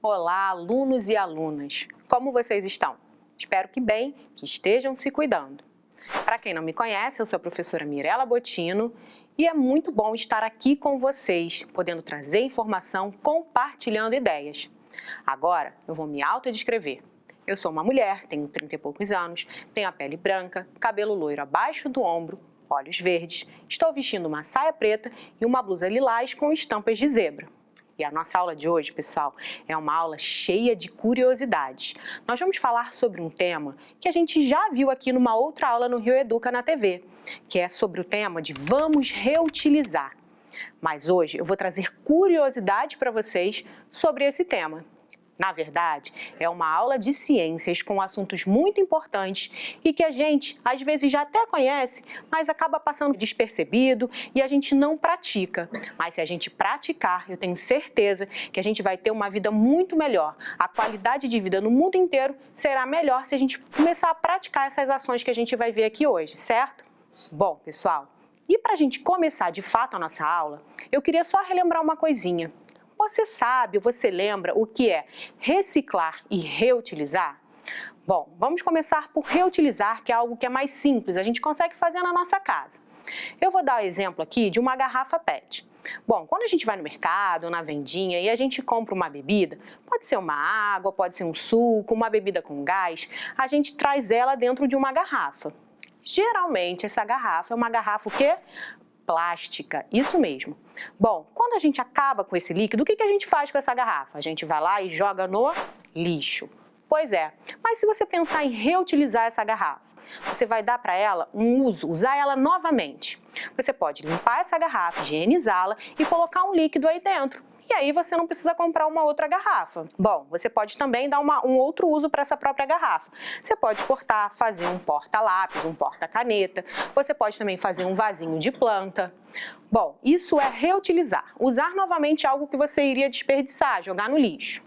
Olá, alunos e alunas! Como vocês estão? Espero que bem, que estejam se cuidando. Para quem não me conhece, eu sou a professora Mirela Bottino e é muito bom estar aqui com vocês, podendo trazer informação, compartilhando ideias. Agora, eu vou me autodescrever. Eu sou uma mulher, tenho 30 e poucos anos, tenho a pele branca, cabelo loiro abaixo do ombro, olhos verdes, estou vestindo uma saia preta e uma blusa lilás com estampas de zebra. E a nossa aula de hoje, pessoal, é uma aula cheia de curiosidades. Nós vamos falar sobre um tema que a gente já viu aqui numa outra aula no Rio Educa na TV, que é sobre o tema de vamos reutilizar. Mas hoje eu vou trazer curiosidades para vocês sobre esse tema. Na verdade, é uma aula de ciências com assuntos muito importantes e que a gente, às vezes, já até conhece, mas acaba passando despercebido e a gente não pratica. Mas se a gente praticar, eu tenho certeza que a gente vai ter uma vida muito melhor. A qualidade de vida no mundo inteiro será melhor se a gente começar a praticar essas ações que a gente vai ver aqui hoje, certo? Bom, pessoal, e para a gente começar de fato a nossa aula, eu queria só relembrar uma coisinha. Você sabe, você lembra o que é reciclar e reutilizar? Bom, vamos começar por reutilizar, que é algo que é mais simples, a gente consegue fazer na nossa casa. Eu vou dar o exemplo aqui de uma garrafa PET. Bom, quando a gente vai no mercado ou na vendinha e a gente compra uma bebida, pode ser uma água, pode ser um suco, uma bebida com gás, a gente traz ela dentro de uma garrafa. Geralmente essa garrafa é uma garrafa o quê? Plástica, isso mesmo. Bom, quando a gente acaba com esse líquido, o que a gente faz com essa garrafa? A gente vai lá e joga no lixo. Pois é, mas se você pensar em reutilizar essa garrafa, você vai dar para ela um uso, usar ela novamente. Você pode limpar essa garrafa, higienizá-la e colocar um líquido aí dentro. E aí você não precisa comprar uma outra garrafa. Bom, você pode também dar um outro uso para essa própria garrafa. Você pode cortar, fazer um porta-lápis, um porta-caneta. Você pode também fazer um vasinho de planta. Bom, isso é reutilizar. Usar novamente algo que você iria desperdiçar, jogar no lixo.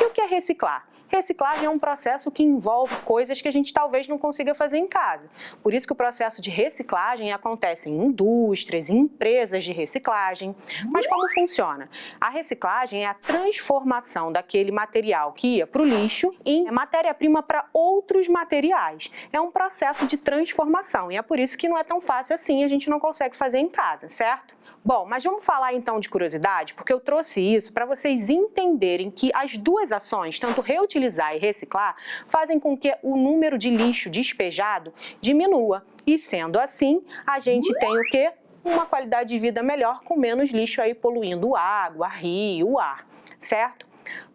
E o que é reciclar? Reciclagem é um processo que envolve coisas que a gente talvez não consiga fazer em casa. Por isso que o processo de reciclagem acontece em indústrias, em empresas de reciclagem. Mas como funciona? A reciclagem é a transformação daquele material que ia para o lixo em matéria-prima para outros materiais. É um processo de transformação e é por isso que não é tão fácil assim, a gente não consegue fazer em casa, certo? Bom, mas vamos falar então de curiosidade, porque eu trouxe isso para vocês entenderem que as duas ações, tanto reutilizar e reciclar, fazem com que o número de lixo despejado diminua. E sendo assim, a gente tem o quê? Uma qualidade de vida melhor, com menos lixo aí poluindo água, rio, ar, certo?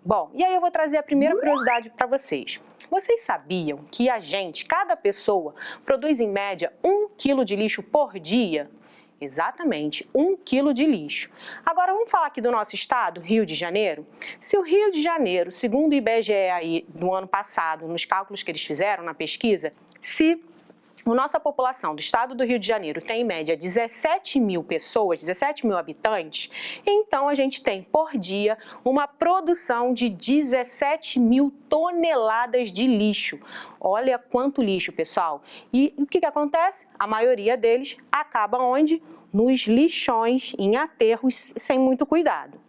Bom, e aí eu vou trazer a primeira curiosidade para vocês. Vocês sabiam que cada pessoa, produz em média 1 quilo de lixo por dia? Exatamente, 1 quilo de lixo. Agora vamos falar aqui do nosso estado, Rio de Janeiro? Se o Rio de Janeiro, segundo o IBGE aí do ano passado, nos cálculos que eles fizeram na pesquisa, se a nossa população do estado do Rio de Janeiro tem em média 17 mil pessoas, 17 mil habitantes, então a gente tem por dia uma produção de 17 mil toneladas de lixo. Olha quanto lixo, pessoal. E o que acontece? A maioria deles acaba onde? Nos lixões, em aterros, sem muito cuidado.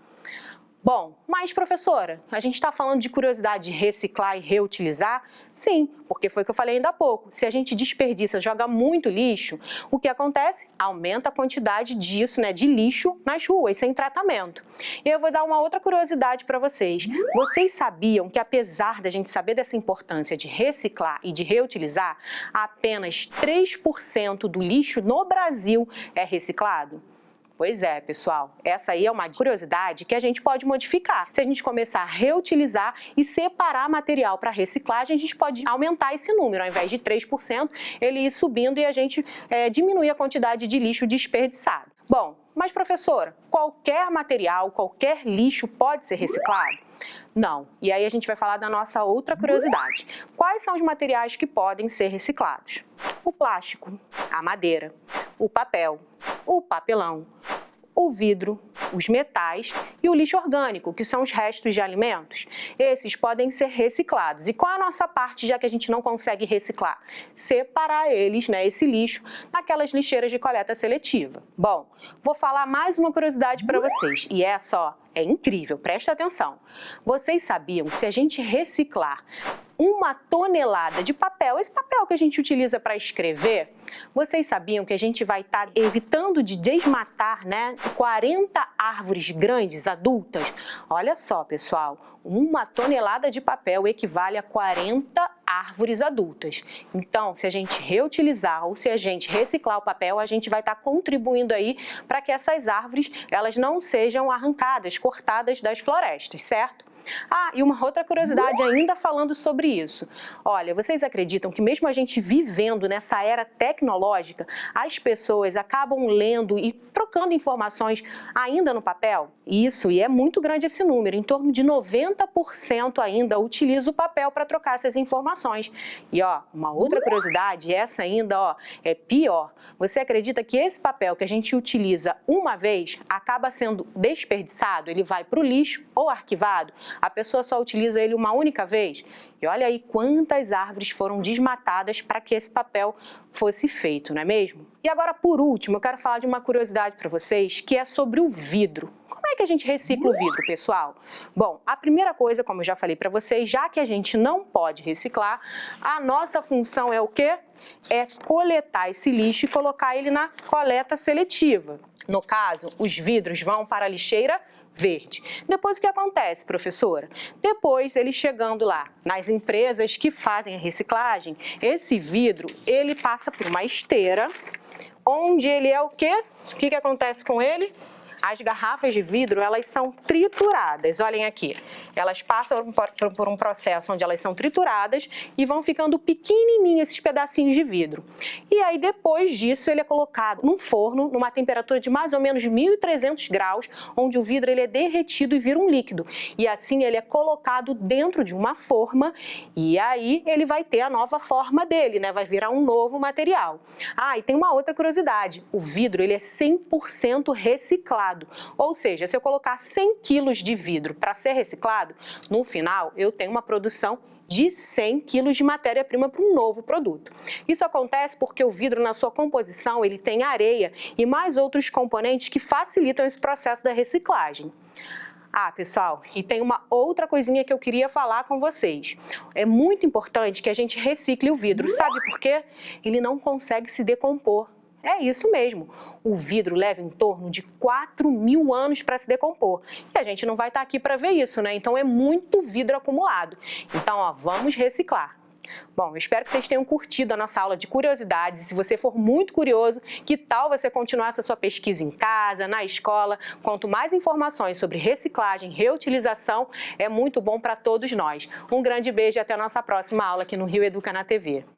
Bom, mas professora, a gente está falando de curiosidade de reciclar e reutilizar? Sim, porque foi o que eu falei ainda há pouco. Se a gente desperdiça, joga muito lixo, o que acontece? Aumenta a quantidade disso, de lixo nas ruas, sem tratamento. E eu vou dar uma outra curiosidade para vocês. Vocês sabiam que apesar da gente saber dessa importância de reciclar e de reutilizar, apenas 3% do lixo no Brasil é reciclado? Pois é, pessoal, essa aí é uma curiosidade que a gente pode modificar. Se a gente começar a reutilizar e separar material para reciclagem, a gente pode aumentar esse número. Ao invés de 3%, ele ir subindo e a gente diminuir a quantidade de lixo desperdiçado. Bom, mas professora, qualquer material, qualquer lixo pode ser reciclado? Não. E aí a gente vai falar da nossa outra curiosidade. Quais são os materiais que podem ser reciclados? O plástico, a madeira, o papel, o papelão, o vidro, os metais e o lixo orgânico, que são os restos de alimentos. Esses podem ser reciclados. E qual é a nossa parte, já que a gente não consegue reciclar? Separar eles, esse lixo, naquelas lixeiras de coleta seletiva. Bom, vou falar mais uma curiosidade para vocês, e é incrível, presta atenção. Vocês sabiam que se a gente reciclar 1 tonelada de papel, esse papel que a gente utiliza para escrever, vocês sabiam que a gente vai estar evitando de desmatar, né, 40 árvores grandes, adultas? Olha só, pessoal, 1 tonelada de papel equivale a 40 árvores adultas. Então, se a gente reutilizar ou se a gente reciclar o papel, a gente vai estar contribuindo aí para que essas árvores elas não sejam arrancadas, cortadas das florestas, certo? Ah, e uma outra curiosidade ainda falando sobre isso. Olha, vocês acreditam que mesmo a gente vivendo nessa era tecnológica, as pessoas acabam lendo e trocando informações ainda no papel? Isso, e é muito grande esse número, em torno de 90% ainda utiliza o papel para trocar essas informações. E ó, uma outra curiosidade, essa ainda ó, é pior. Você acredita que esse papel que a gente utiliza uma vez acaba sendo desperdiçado? Ele vai para o lixo ou arquivado? A pessoa só utiliza ele uma única vez? E olha aí quantas árvores foram desmatadas para que esse papel fosse feito, não é mesmo? E agora, por último, eu quero falar de uma curiosidade para vocês, que é sobre o vidro. Como é que a gente recicla o vidro, pessoal? Bom, a primeira coisa, como eu já falei para vocês, já que a gente não pode reciclar, a nossa função é o quê? É coletar esse lixo e colocar ele na coleta seletiva. No caso, os vidros vão para a lixeira verde. Depois o que acontece, professora? Depois, ele chegando lá nas empresas que fazem a reciclagem, esse vidro, ele passa por uma esteira, onde ele é o quê? O que acontece com ele? As garrafas de vidro, elas são trituradas, olhem aqui. Elas passam por um processo onde elas são trituradas e vão ficando pequenininhos esses pedacinhos de vidro. E aí, depois disso, ele é colocado num forno, numa temperatura de mais ou menos 1.300 graus, onde o vidro ele é derretido e vira um líquido. E assim, ele é colocado dentro de uma forma e aí ele vai ter a nova forma dele, né? Vai virar um novo material. Ah, e tem uma outra curiosidade. O vidro, ele é 100% reciclado. Ou seja, se eu colocar 100 quilos de vidro para ser reciclado, no final eu tenho uma produção de 100 quilos de matéria-prima para um novo produto. Isso acontece porque o vidro, na sua composição, ele tem areia e mais outros componentes que facilitam esse processo da reciclagem. Ah, pessoal, e tem uma outra coisinha que eu queria falar com vocês. É muito importante que a gente recicle o vidro. Sabe por quê? Ele não consegue se decompor. É isso mesmo, o vidro leva em torno de 4.000 anos para se decompor. E a gente não vai estar aqui para ver isso, né? Então é muito vidro acumulado. Então, ó, vamos reciclar. Bom, eu espero que vocês tenham curtido a nossa aula de curiosidades. E se você for muito curioso, que tal você continuar essa sua pesquisa em casa, na escola? Quanto mais informações sobre reciclagem, reutilização, é muito bom para todos nós. Um grande beijo e até a nossa próxima aula aqui no Rio Educa na TV.